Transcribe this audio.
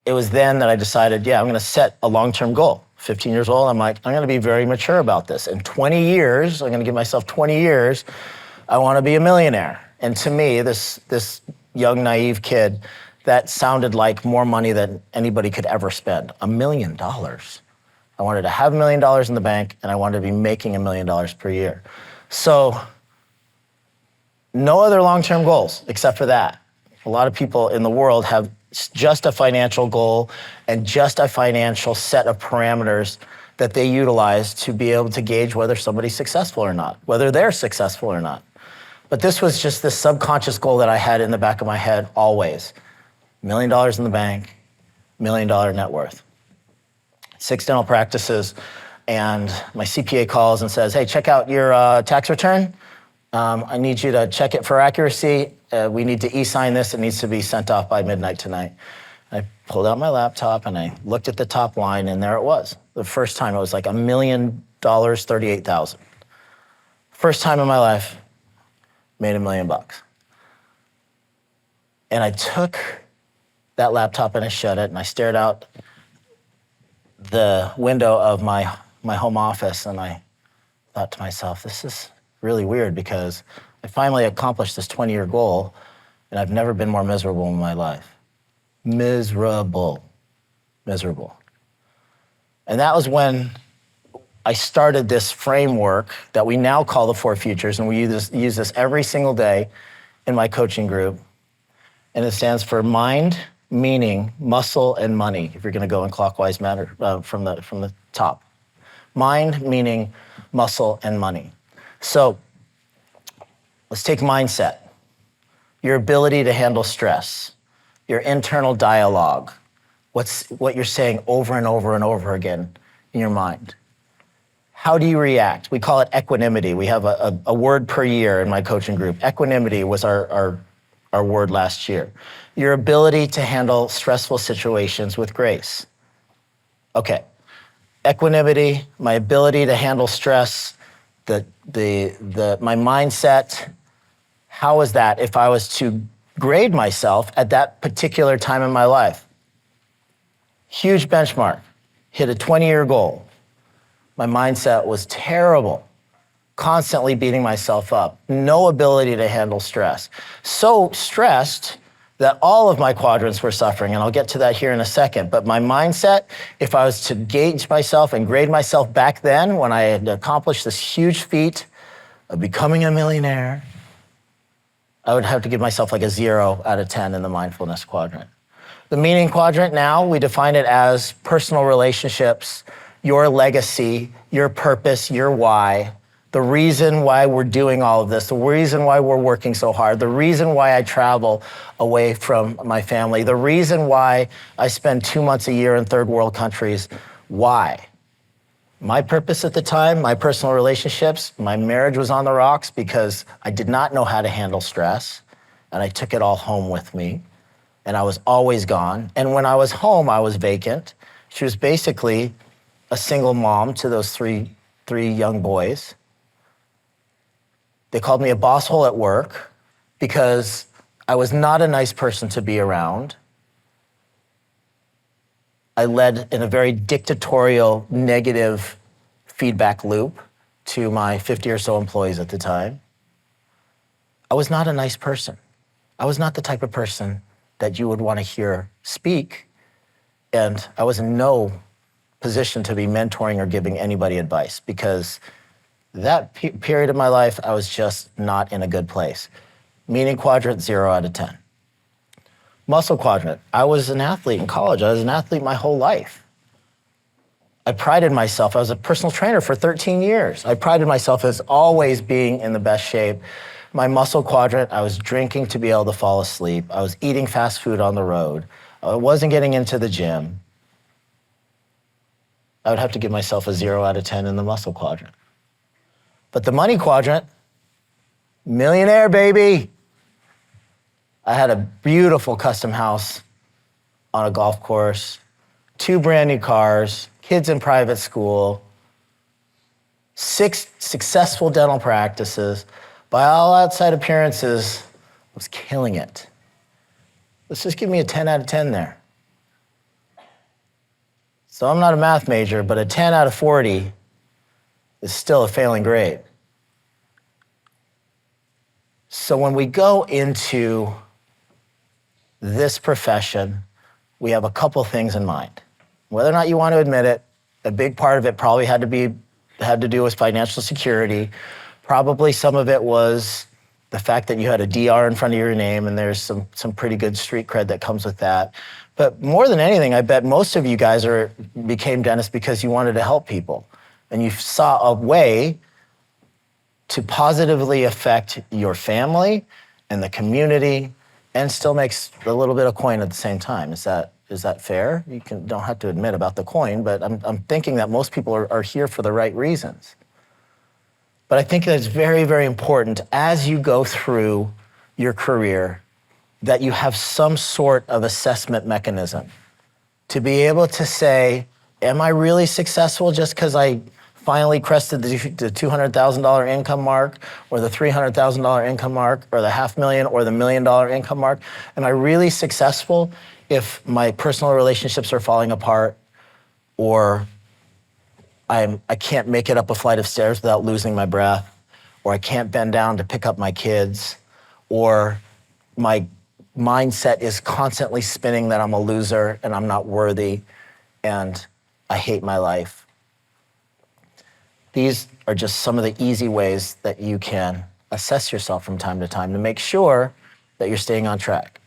it was then that I decided, yeah, I'm gonna set a long-term goal. 15 years old, I'm like, I'm gonna be very mature about this. In 20 years, I'm gonna give myself 20 years, I wanna be a millionaire. And to me, this young, naive kid, that sounded like more money than anybody could ever spend. $1 million. I wanted to have $1 million in the bank, and I wanted to be making $1 million per year. So, no other long-term goals except for that. A lot of people in the world have just a financial goal and just a financial set of parameters that they utilize to be able to gauge whether somebody's successful or not, whether they're successful or not. But this was just this subconscious goal that I had in the back of my head always. $1 million in the bank, $1 million net worth. 6 dental practices, and my CPA calls and says, hey, check out your tax return. I need you to check it for accuracy. We need to e-sign this. It needs to be sent off by midnight tonight. I pulled out my laptop and I looked at the top line, and there it was. The first time it was like $1 million, 38,000. First time in my life, made $1 million. And I took that laptop and I shut it and I stared out the window of my home office, and I thought to myself, this is really weird because I finally accomplished this 20-year goal, and I've never been more miserable in my life. Miserable. And that was when I started this framework that we now call the 4 Futures, and we use this every single day in my coaching group. And it stands for mind, meaning, muscle, and money, if you're gonna go in clockwise manner from the top. Mind, meaning, muscle, and money. So let's take mindset. Your ability to handle stress, your internal dialogue, what you're saying over and over and over again in your mind. How do you react? We call it equanimity. We have a word per year in my coaching group. Equanimity was our word last year. Your ability to handle stressful situations with grace. Okay, equanimity, my ability to handle stress, my mindset. How is that if I was to grade myself at that particular time in my life? Huge benchmark, hit a 20-year goal. My mindset was terrible, constantly beating myself up, no ability to handle stress. So stressed that all of my quadrants were suffering, and I'll get to that here in a second. But my mindset, if I was to gauge myself and grade myself back then when I had accomplished this huge feat of becoming a millionaire, I would have to give myself like a 0 out of 10 in the mindfulness quadrant. The meaning quadrant now, we define it as personal relationships, your legacy, your purpose, your why, the reason why we're doing all of this, the reason why we're working so hard, the reason why I travel away from my family, the reason why I spend 2 months a year in third world countries. Why? My purpose at the time, my personal relationships, my marriage was on the rocks because I did not know how to handle stress, and I took it all home with me, and I was always gone. And when I was home, I was vacant. She was basically a single mom to those three young boys. They called me a boss hole at work because I was not a nice person to be around. I led in a very dictatorial, negative feedback loop to my 50 or so employees at the time. I was not a nice person. I was not the type of person that you would want to hear speak, and I was in no position to be mentoring or giving anybody advice because that period of my life, I was just not in a good place. Meaning quadrant, 0 out of 10. Muscle quadrant, I was an athlete in college. I was an athlete my whole life. I prided myself, I was a personal trainer for 13 years. I prided myself as always being in the best shape. My muscle quadrant, I was drinking to be able to fall asleep. I was eating fast food on the road. I wasn't getting into the gym. I would have to give myself a 0 out of 10 in the muscle quadrant. But the money quadrant, millionaire, baby. I had a beautiful custom house on a golf course, 2 brand new cars, kids in private school, 6 successful dental practices. By all outside appearances, I was killing it. Let's just give me a 10 out of 10 there. So I'm not a math major, but a 10 out of 40 is still a failing grade. So when we go into this profession, we have a couple things in mind. Whether or not you want to admit it, a big part of it probably had to do with financial security. Probably some of it was the fact that you had a DR in front of your name, and there's some pretty good street cred that comes with that. But more than anything, I bet most of you guys became dentists because you wanted to help people, and you saw a way to positively affect your family and the community, and still makes a little bit of coin at the same time. Is that fair? You don't have to admit about the coin, but I'm thinking that most people are here for the right reasons. But I think that it's very, very important as you go through your career that you have some sort of assessment mechanism to be able to say, am I really successful just because I finally crested the $200,000 income mark, or the $300,000 income mark, or the $500,000 or the $1 million income mark? Am I really successful if my personal relationships are falling apart, or I can't make it up a flight of stairs without losing my breath, or I can't bend down to pick up my kids, or my mindset is constantly spinning that I'm a loser and I'm not worthy and I hate my life? These are just some of the easy ways that you can assess yourself from time to time to make sure that you're staying on track.